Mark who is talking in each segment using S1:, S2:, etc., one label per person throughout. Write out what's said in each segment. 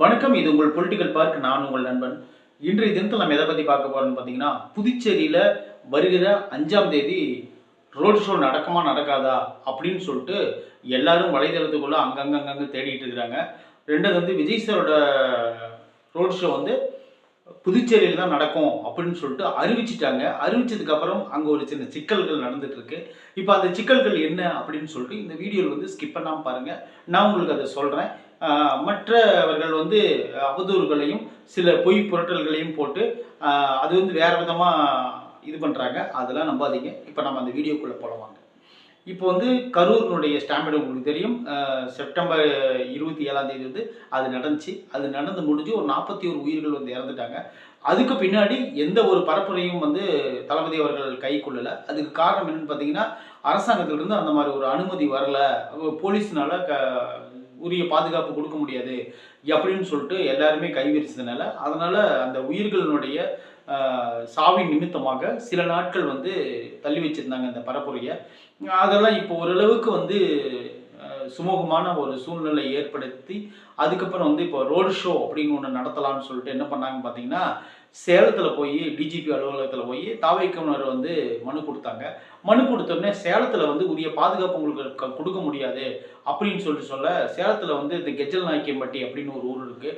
S1: வணக்கம். இது உங்கள் பொலிட்டிக்கல் பார்க். நான் உங்கள் நண்பன். இன்றைய தினத்தில் நம்ம எதை பற்றி பார்க்க போறோம்னு பார்த்தீங்கன்னா, புதுச்சேரியில் வருகிற 5ஆம் தேதி ரோட் ஷோ நடக்குமா நடக்காதா அப்படின்னு சொல்லிட்டு எல்லாரும் வலைதளத்துக்குள்ள அங்கங்க தேடிட்டு இருக்கிறாங்க. ரெண்டாவது விஜய் சாரோட ரோட் ஷோ புதுச்சேரியில் தான் நடக்கும் அப்படின்னு சொல்லிட்டு அறிவிச்சிட்டாங்க. அறிவிச்சதுக்கு அப்புறம் அங்கே ஒரு சின்ன சிக்கல்கள் நடந்துட்டு இருக்கு. இப்போ அந்த சிக்கல்கள் என்ன அப்படின்னு சொல்லிட்டு இந்த வீடியோவில் ஸ்கிப் பண்ணாமல் பாருங்க. நான் உங்களுக்கு அதை சொல்றேன். மற்றவர்கள் அவதூறுகளையும் சில பொய் புரட்டல்களையும் போட்டு அது வேற விதமா இது பண்றாங்க. அதெல்லாம் நம்பாதீங்க. இப்போ நம்ம அந்த வீடியோக்குள்ள போலாம். இப்போ கரூரினுடைய ஸ்டாம்பீடு உங்களுக்கு தெரியும். செப்டம்பர் 27ஆம் தேதி அது நடந்துச்சு. அது நடந்து முடிஞ்சு ஒரு 41 உயிர்கள் இறந்துட்டாங்க. அதுக்கு பின்னாடி எந்த ஒரு பரப்புரையும் தளபதி அவர்கள் கைக்கொள்ளல. அதுக்கு காரணம் என்னன்னு பார்த்தீங்கன்னா, அரசாங்கத்திலிருந்து அந்த மாதிரி ஒரு அனுமதி வரல. போலீஸ்னால உரிய பாதுகாப்பு கொடுக்க முடியாது அப்படின்னு சொல்லிட்டு எல்லாருமே கைவிரிச்சதுனால, அதனால அந்த உயிர்களினுடைய சாவின் நிமித்தமாக சில நாட்கள் தள்ளி வச்சிருந்தாங்க அந்த பரப்புரையை. அதெல்லாம் இப்போ ஓரளவுக்கு சுமூகமான ஒரு சூழ்நிலை ஏற்படுத்தி அதுக்கப்புறம் இப்போ ரோடு ஷோ அப்படின்னு ஒன்று நடத்தலாம்னு சொல்லிட்டு என்ன பண்ணாங்கன்னு பார்த்தீங்கன்னா, சேலத்தில் போய் டிஜிபி அலுவலகத்தில் போய் தாவேக்கவினர் மனு கொடுத்தாங்க. மனு கொடுத்தோடனே சேலத்தில் உரிய பாதுகாப்பு உங்களுக்கு கொடுக்க முடியாது அப்படின்னு சொல்ல சேலத்தில் இந்த கெஜல் நாயக்கம்பட்டி அப்படின்னு ஒரு ஊர் இருக்குது.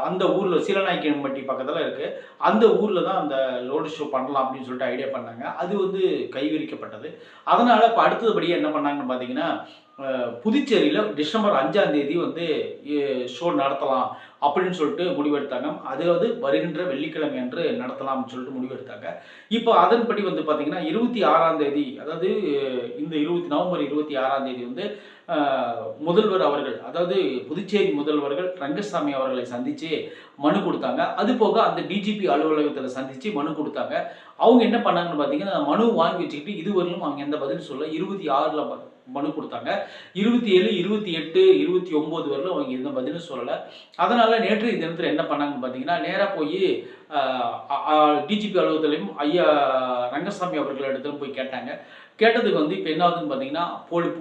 S1: அந்த ஊரில் சீலநாயக்கம்பட்டி பக்கத்தில் இருக்குது. அந்த ஊரில் தான் அந்த ரோடு ஷோ பண்ணலாம் அப்படின்னு சொல்லிட்டு ஐடியா பண்ணாங்க. அது கைவிரிக்கப்பட்டது. அதனால் இப்போ அடுத்தபடியாக என்ன பண்ணாங்கன்னு பார்த்தீங்கன்னா, புதுச்சேரியில் டிசம்பர் 5ஆம் தேதி ஷோ நடத்தலாம் அப்படின்னு சொல்லிட்டு முடிவெடுத்தாங்க. அதாவது வருகின்ற வெள்ளிக்கிழமை அன்று நடத்தலாம்னு சொல்லிட்டு முடிவெடுத்தாங்க. இப்போ அதன்படி பார்த்தீங்கன்னா 26ஆம் தேதி, அதாவது இந்த நவம்பர் 26ஆம் தேதி முதல்வர் அவர்கள், அதாவது புதுச்சேரி முதல்வர்கள் ரங்கசாமி அவர்களை சந்தித்து மனு கொடுத்தாங்க. அது போக அந்த டிஜிபி அலுவலகத்தில் சந்தித்து மனு கொடுத்தாங்க. அவங்க என்ன பண்ணாங்கன்னு பார்த்தீங்கன்னா, மனு வாங்கி வச்சுக்கிட்டு இதுவரையிலும் அவங்க எந்த பதில் சொல்ல 26ல் மனு கொடுத்தாங்க. 27, 28, 29 வரலும் அவங்க எந்த பதிலும் சொல்லலை. அதனால் நேற்றைய தினத்தில் என்ன பண்ணாங்கன்னு பார்த்தீங்கன்னா, நேராக போய் டிஜிபி அலுவலகத்திலையும் ஐயா ரங்கசாமி அவர்கள் இடத்துல போய் கேட்டாங்க. கேட்டதுக்கு இப்போ என்ன ஆகுதுன்னு பார்த்தீங்கன்னா,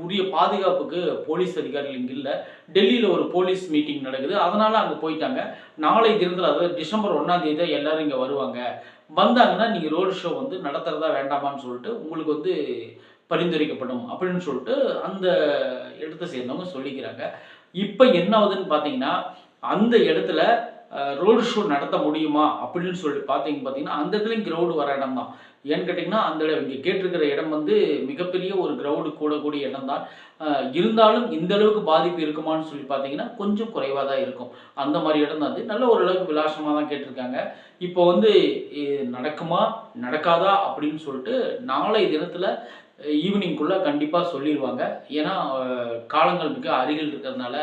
S1: உரிய பாதுகாப்புக்கு போலீஸ் அதிகாரிகள் இங்கே இல்லை. டெல்லியில் ஒரு போலீஸ் மீட்டிங் நடக்குது. அதனால் அங்கே போயிட்டாங்க. நாளை தினத்தில், அதாவது டிசம்பர் 1ஆம் தேதி தான் எல்லோரும் இங்கே வருவாங்க. வந்தாங்கன்னா நீங்கள் ரோடு ஷோ நடத்துகிறதா வேண்டாமான்னு சொல்லிட்டு உங்களுக்கு பரிந்துரைக்கப்படும் அப்படின்னு சொல்லிட்டு அந்த இடத்தை சேர்ந்தவங்க சொல்லிக்கிறாங்க. இப்போ என்ன ஆகுதுன்னு பார்த்தீங்கன்னா, அந்த இடத்துல ரோடு ஷோ நடத்த முடியுமா அப்படின்னு சொல்லிட்டு பார்த்தீங்கன்னா அந்த இடத்துல கிரௌடு வர இடம் தான். ஏன்னு கேட்டிங்கன்னா, அந்த இங்கே கேட்டிருக்கிற இடம் மிகப்பெரிய ஒரு கிரௌடு கூடக்கூடிய இடம் தான். இருந்தாலும் இந்த அளவுக்கு பாதிப்பு இருக்குமான்னு சொல்லி பார்த்தீங்கன்னா கொஞ்சம் குறைவாக தான் இருக்கும். அந்த மாதிரி இடம் தான் நல்ல ஓரளவுக்கு விலாசமாக தான் கேட்டிருக்காங்க. இப்போ நடக்குமா நடக்காதா அப்படின்னு சொல்லிட்டு நாளை தினத்தில் ஈவினிங்குள்ளே கண்டிப்பாக சொல்லிடுவாங்க. ஏன்னா காலங்கள் மிக அருகில் இருக்கிறதுனால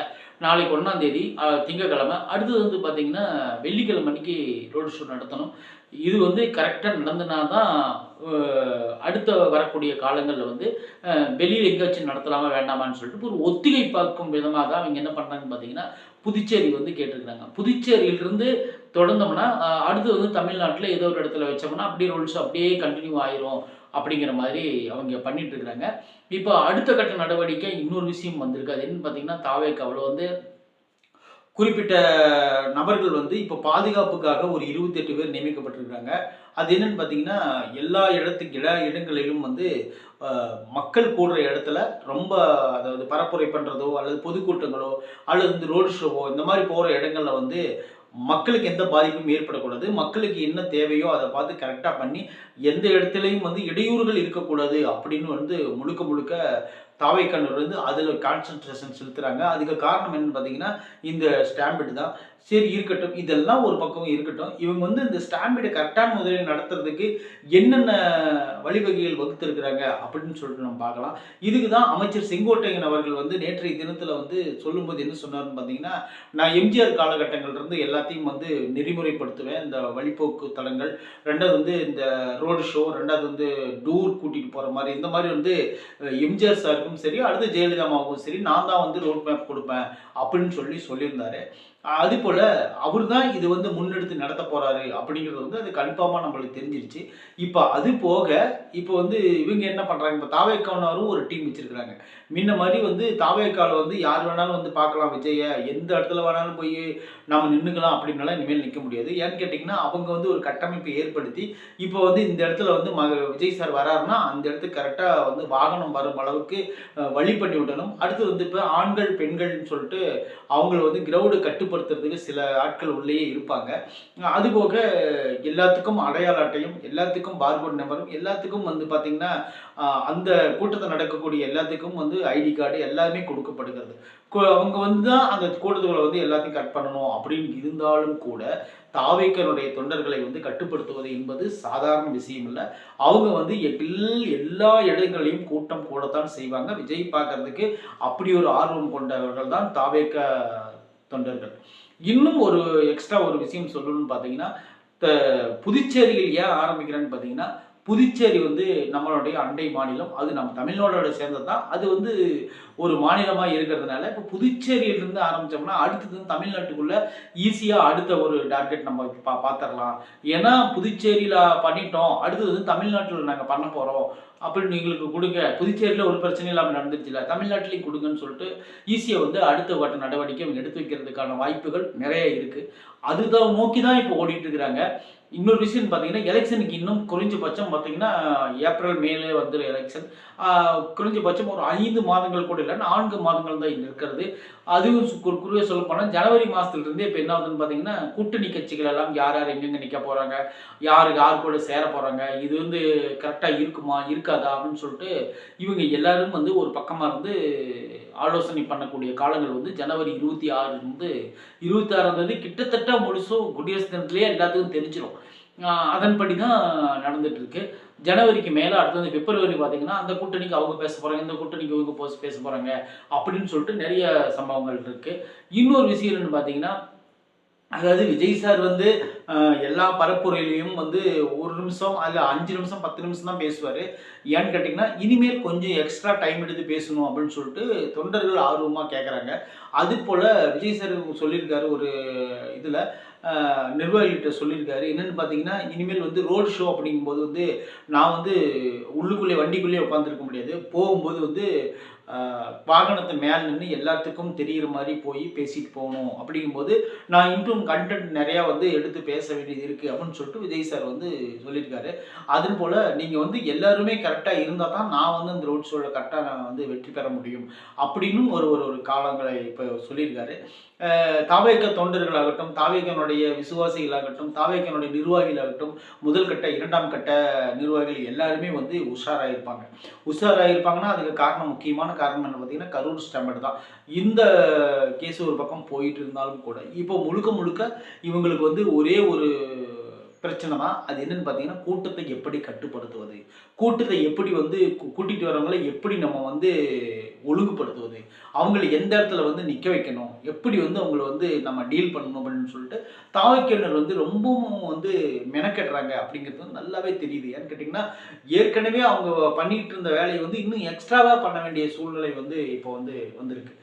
S1: நாளைக்கு 1ஆம் தேதி திங்கக்கிழமை, அடுத்தது பார்த்தீங்கன்னா வெள்ளிக்கிழமை அன்னைக்கு ரோடு ஷோ நடத்தணும். இது கரெக்டாக நடந்தனா தான் அடுத்த வரக்கூடிய காலங்களில் வெளியில் எங்கேயாச்சும் நடத்தலாமா வேண்டாமான்னு சொல்லிட்டு ஒரு ஒத்திகை பார்க்கும் விதமாக தான் அவங்க என்ன பண்ணுறாங்கன்னு பார்த்தீங்கன்னா, புதுச்சேரி கேட்டிருக்கிறாங்க. புதுச்சேரியிலிருந்து தொடர்ந்தோம்னா அடுத்து தமிழ்நாட்டில் ஏதோ ஒரு இடத்துல வச்சோம்னா அப்படியே ரோடு ஷோ அப்படியே கண்டினியூ ஆயிரும் அப்படிங்கிற மாதிரி அவங்க பண்ணிட்டு இருக்கிறாங்க. இப்போ அடுத்த கட்ட நடவடிக்கை இன்னொரு விஷயம் வந்திருக்கு. அது என்னன்னு பார்த்தீங்கன்னா, தாவேக்காவில் குறிப்பிட்ட நபர்கள் இப்போ பாதுகாப்புக்காக ஒரு 28 பேர் நியமிக்கப்பட்டிருக்கிறாங்க. அது என்னன்னு பார்த்தீங்கன்னா, எல்லா இடங்களிலும் மக்கள் கூடுற இடத்துல ரொம்ப, அதாவது பரப்புரை பண்ணுறதோ அல்லது பொதுக்கூட்டங்களோ அல்லது ரோடு ஷோவோ இந்த மாதிரி போகிற இடங்களில் மக்களுக்கு எந்த பாதிப்பும் ஏற்படக்கூடாது. மக்களுக்கு என்ன தேவையோ அதை பார்த்து கரெக்டாக பண்ணி எந்த இடத்துலையும் இடையூறுகள் இருக்கக்கூடாது அப்படின்னு முழுக்க முழுக்க தாவேக்கவினர் அதில் கான்சன்ட்ரேஷன் செலுத்துகிறாங்க. அதுக்கு காரணம் என்னன்னு பார்த்தீங்கன்னா, இந்த ஸ்டாம்பீடு தான். சரி இருக்கட்டும், இதெல்லாம் ஒரு பக்கம் இருக்கட்டும். இவங்க இந்த ஸ்டாம்பீடை கரெக்டான முறையில் நடத்துறதுக்கு என்னென்ன வழிவகைகள் வகுத்திருக்கிறாங்க அப்படின்னு சொல்லிட்டு நம்ம பார்க்கலாம். இதுக்கு தான் அமைச்சர் செங்கோட்டையன் அவர்கள் நேற்றைய தினத்தில் சொல்லும்போது என்ன சொன்னார்னு பார்த்தீங்கன்னா, நான் எம்ஜிஆர் காலகட்டங்கள்லேருந்து எல்லாத்தையும் நெறிமுறைப்படுத்துவேன். இந்த வழிப்போக்கு தலங்கள், ரெண்டாவது இந்த ரோடு ஷோ, ரெண்டாவது டூர் கூட்டிகிட்டு போகிற மாதிரி, இந்த மாதிரி எம்ஜிஆர் சாருக்கும் சரி அடுத்து ஜெயலலிதா அம்மாவுக்கும் சரி நான் தான் ரோட் மேப் கொடுப்பேன் அப்படின்னு சொல்லியிருந்தாரு. அதுபோல அவர் தான் இது வந்து முன்னெடுத்து நடத்த போறாரு அப்படிங்கிறது வந்து அது கன்ஃபார்மா நம்மளுக்கு தெரிஞ்சிருச்சு. இப்ப அது போக இப்ப வந்து இவங்க என்ன பண்றாங்க, இப்ப தாவேக்காவினரும் ஒரு டீம் வச்சிருக்காங்க. முன்ன மாரி வந்து தாவேக்கால வந்து யார் வேணாலும் வந்து பார்க்கலாம் விஜய. எந்த இடத்துல வேணாலும் போய் நம்ம நின்னுக்கலாம் அப்படின்னுலாம் இனிமேல் நிக்க முடியாது. ஏன்னு கேட்டீங்கன்னா, அவங்க வந்து ஒரு கட்டமைப்பை ஏற்படுத்தி, இப்போ வந்து இந்த இடத்துல வந்து விஜய் சார் வராருன்னா, அந்த இடத்துக்கு கரெக்ட்டா வந்து வாகனம் வரும் அளவுக்கு வழி பண்ணி விடணும். அடுத்து வந்து இப்ப ஆண்கள், பெண்கள்னு சொல்லிட்டு அவங்கள வந்து கிரவுட கட்டுப்படுத்துறதுக்கு சில ஆட்கள் உள்ளேயே இருப்பாங்க. அதுபோக எல்லாத்துக்கும் அடையாள அட்டையும், எல்லாத்துக்கும் பார்கோட் நம்பரும், எல்லாத்துக்கும் வந்து பார்த்தீங்கன்னா, அந்த கூட்டத்துல நடக்கக்கூடிய எல்லாத்துக்கும் வந்து ஐடி கார்டு எல்லாமே கொடுக்கப்படுகிறது. அவங்க வந்து தான் அந்த கூட்டத்துக்குள்ள வந்து எல்லாத்தையும் கட் பண்ணணும் அப்படின்னு இருந்தாலும் கூட, தாவேக்கனுடைய தொண்டர்களை வந்து கட்டுப்படுத்துவது என்பது சாதாரண விஷயம் இல்ல. அவங்க வந்து எல்லா இடங்களையும் கூட்டம் கூடத்தான் செய்வாங்க. விஜய் பார்க்கறதுக்கு அப்படி ஒரு ஆர்வம் கொண்டவர்கள் தான் தாவேக்க தொண்டர்கள். இன்னும் ஒரு எக்ஸ்ட்ரா ஒரு விஷயம் சொல்லணும்னு பார்த்தீங்கன்னா, த புதுச்சேரியில் ஏன் ஆரம்பிக்கிறேன்னு பார்த்தீங்கன்னா, புதுச்சேரி வந்து நம்மளுடைய அண்டை மாநிலம். அது நம்ம தமிழ்நாடோட சேர்ந்தது தான். அது வந்து ஒரு மாநிலமா இருக்கிறதுனால, இப்போ புதுச்சேரியிலிருந்து ஆரம்பிச்சோம்னா, அடுத்தது தமிழ்நாட்டுக்குள்ள ஈஸியா அடுத்த ஒரு டார்கெட் நம்ம பாத்துரலாம். ஏன்னா, புதுச்சேரியில பண்ணிட்டோம். அடுத்தது வந்து தமிழ்நாட்டுல நாங்க பண்ண போறோம். அப்படின்னு எங்களுக்கு குடுங்க. புதுச்சேரியில ஒரு பிரச்சனையும் இல்லாம நடந்துருச்சுல்ல. தமிழ்நாட்டிலயும் குடுங்கன்னு சொல்லிட்டு, ஈஸியா வந்து அடுத்த கட்ட நடவடிக்கை அவங்க எடுத்து வைக்கிறதுக்கான வாய்ப்புகள் நெறைய இருக்கு. அதுதான் நோக்கி தான் இப்போ ஓடிட்டு இருக்கிறாங்க. இன்னொரு விஷயம் பார்த்தீங்கன்னா, எலக்ஷனுக்கு இன்னும் குறைஞ்சபட்சம் பார்த்தீங்கன்னா, ஏப்ரல், மேல வந்துரும் எலக்ஷன். குறைஞ்சபட்சம் ஒரு 5 மாதங்கள் கூட இல்ல. 4 மாதங்கள் தான் இன்னும் இருக்கிறது. அதுவும் குறியா சொல்லப்போனா, ஜனவரி மாசத்துலருந்தே இப்ப என்ன ஆகுதுன்னு பார்த்தீங்கன்னா, கூட்டணி கட்சிகள் எல்லாம் யார் யார் எங்கெங்க நிக்க போறாங்க, யாரு யார் கூட சேர போறாங்க, இது வந்து கரெக்ட்டா இருக்குமா, இருக்காதா அப்படின்னு சொல்லிட்டு, இவங்க எல்லாரும் வந்து ஒரு பக்கமா இருந்து ஆலோசனை பண்ணக்கூடிய காலங்கள் வந்து ஜனவரி 26 26ஆம் தேதி கிட்டத்தட்ட முழுசும் குடியரசு தினத்திலேயே எல்லாத்துக்கும் தெரிஞ்சிரும். அதன்படி தான் நடந்துட்டு இருக்கு. ஜனவரிக்கு மேல அடுத்தது பிப்ரவரி பார்த்தீங்கன்னா, அந்த கூட்டணிக்கு அவங்க பேச போறாங்க, இந்த கூட்டணிக்கு இவங்க பேச போறாங்க அப்படின்னு சொல்லிட்டு நெறைய சம்பவங்கள் இருக்கு. இன்னொரு விஷயம் என்னன்னு பார்த்தீங்கன்னா, அதாவது விஜய் சார் வந்து எல்லா பரப்புரையிலயும் வந்து 1 நிமிஷம் அல்ல 5 நிமிஷம், 10 நிமிஷம் தான் பேசுவாரு. ஏன்னு கேட்டீங்கன்னா, இனிமேல் கொஞ்சம் எக்ஸ்ட்ரா டைம் எடுத்து பேசணும் அப்படின்னு சொல்லிட்டு தொண்டர்கள் ஆர்வமா கேட்கறாங்க. அதுபோல விஜய் சார் சொல்லியிருக்காரு ஒரு இதுல, நிர்வாகிகிட்ட சொல்லியிருக்காரு. என்னன்னு பார்த்தீங்கன்னா, இனிமேல் வந்து ரோட் ஷோ அப்படிங்கும்போது வந்து, நான் வந்து உள்ளுக்குள்ளே வண்டிக்குள்ளேயே உட்காந்துருக்க முடியாது. போகும்போது வந்து வாகனத்து மேல நின்னு எல்லாத்துக்கும் தெரியிற மாரி போய் பேசிட்டு போணும். அப்படிங்கும்போது, நான் இன்னும் கன்டென்ட் நெறையா வந்து எடுத்து பேச வேண்டியது இருக்கு அப்படின்னு சொல்லிட்டு விஜய் சார் வந்து சொல்லியிருக்காரு. அதுபோல நீங்க வந்து எல்லாருமே கரெக்ட்டா இருந்தா தான் நான் வந்து அந்த ரோட் ஷோல கரெக்ட்டா நான் வந்து வெற்றி பெற முடியும். அப்படின்னும் ஒரு ஒரு ஒரு காலங்களை இப்ப சொல்லியிருக்காரு. தாவேக தொண்டர்களாகட்டும், தாவேகனுடைய விசுவாசிகளாகட்டும், தாவேகனுடைய நிர்வாகிகளாகட்டும், முதல் கட்ட, 2ஆம் கட்ட நிர்வாகிகள் எல்லாருமே வந்து உஷாரா இருப்பாங்க. உஷாரா இருப்பாங்கன்னா, அதுக்கு காரணம் முக்கியமான காரணம் என்ன பார்த்தீங்கன்னா, கரூர் ஸ்டம்பட் தான். இந்த கேஸ் ஒரு பக்கம் போயிட்டு இருந்தாலும் கூட, இப்போ முழுக்க முழுக்க இவங்களுக்கு வந்து ஒரே ஒரு பிரச்சனை தான். அது என்னன்னு பார்த்தீங்கன்னா, கூட்டத்தை எப்படி கட்டுப்படுத்துவது? கூட்டத்தை எப்படி வந்து கூட்டிட்டு வரவங்கள எப்படி நம்ம வந்து ஒழுங்குபடுத்துவது? அவங்கள எந்த இடத்துல வந்து நிக்க வைக்கணும்? எப்படி வந்து அவங்கள வந்து நம்ம டீல் பண்ணணும் அப்படின்னு சொல்லிட்டு, தாவைக்கினர் வந்து ரொம்பவும் வந்து மெனக்கெடுறாங்க அப்படிங்கிறது வந்து நல்லாவே தெரியுது. ஏன்னு கேட்டீங்கன்னா, ஏற்கனவே அவங்க பண்ணிட்டு இருந்த வேலைய வந்து இன்னும் எக்ஸ்ட்ராவா பண்ண வேண்டிய சூழ்நிலை வந்து இப்போ வந்து வந்திருக்கு.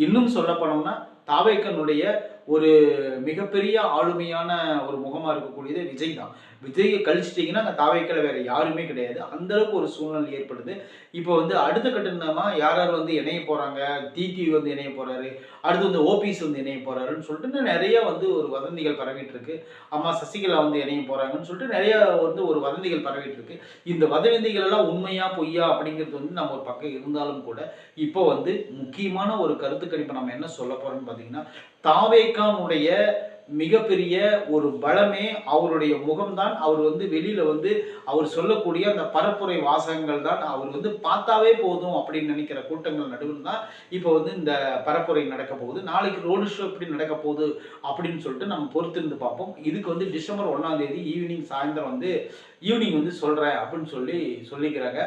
S1: இன்னும் சொல்லப்போனோம்னா, தாவேக்கனுடைய ஒரு மிகப்பெரிய ஆளுமையான ஒரு முகமா இருக்கக்கூடியது விஜய் தான். விஜய கழிச்சிட்டீங்கன்னா, அங்க தாவேக்கால வேற யாருமே கிடையாது. அந்த அளவுக்கு ஒரு சூழ்நிலை ஏற்படுது. இப்போ வந்து அடுத்த கட்டமா யார் யார் வந்து இணைய போறாங்க, டிடிவி வந்து இணைய போறாரு, அடுத்து வந்து ஓபிஎஸ் வந்து இணைய போறாருன்னு சொல்லிட்டு நெறைய வந்து ஒரு வதந்திகள் பரவிட்டு இருக்கு. அம்மா சசிகலா வந்து இணைய போறாங்கன்னு சொல்லிட்டு நெறைய வந்து ஒரு வதந்திகள் பரவிட்டு இருக்கு. இந்த வதந்திகள் எல்லாம் உண்மையா, பொய்யா அப்படிங்கிறது வந்து நம்ம ஒரு பக்கம் இருந்தாலும் கூட, இப்போ வந்து முக்கியமான ஒரு கருத்து கணிப்பு நம்ம என்ன சொல்ல போறோம்னு பார்த்தீங்கன்னா, தாவேக்கானுடைய மிகப்பெரிய ஒரு பலமே அவருடைய முகம்தான். அவர் வந்து வெளியில வந்து அவர் சொல்லக்கூடிய அந்த பரப்புரை வாசகங்கள் தான். அவர் வந்து பார்த்தாவே போதும் அப்படின்னு நினைக்கிற கூட்டங்கள் நடுவில் தான் இப்போ வந்து இந்த பரப்புரை நடக்க போகுது. நாளைக்கு ரோடு ஷோ எப்படி நடக்க போகுது அப்படின்னு சொல்லிட்டு நம்ம பொறுத்திருந்து பார்ப்போம். இதுக்கு வந்து டிசம்பர் 1ஆம் தேதி சாயந்தரம் வந்து ஈவினிங் வந்து சொல்றேன் அப்படின்னு சொல்லிக்கிறாங்க.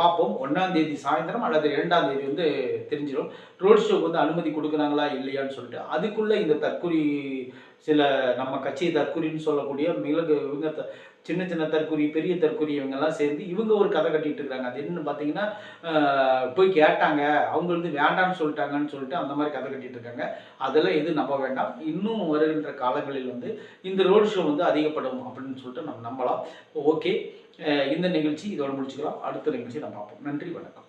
S1: பார்ப்போம். 1ஆம் தேதி சாயந்தரம் அல்லது 2ஆம் தேதி வந்து தெரிஞ்சிடும். ரோட் ஷோக்கு வந்து அனுமதி கொடுக்குறாங்களா இல்லையான்னு சொல்லிட்டு. அதுக்குள்ள இந்த தற்குறி சில நம்ம கட்சி தற்குறின்னு சொல்லக்கூடிய இவங்க சின்ன சின்ன தற்கொலை பெரிய தற்கொலை இவங்கெல்லாம் சேர்ந்து இவங்க ஒரு கதை கட்டிட்டு இருக்காங்க. அது என்னன்னு பார்த்தீங்கன்னா போய் கேட்டாங்க, அவங்க வந்து வேண்டான்னு சொல்லிட்டாங்கன்னு சொல்லிட்டு அந்த மாதிரி கதை கட்டிட்டு இருக்காங்க. அதெல்லாம் எதுவும் நம்ப வேண்டாம். இன்னும் வருகின்ற காலங்களில் வந்து இந்த ரோடு ஷோ வந்து அதிகப்படும் அப்படின்னு சொல்லிட்டு நம்ம நம்பலாம். ஓகே, இந்த நிகழ்ச்சி இதோட முடிச்சுக்கலாம். அடுத்த நிகழ்ச்சி நம்ம பார்ப்போம். நன்றி, வணக்கம்.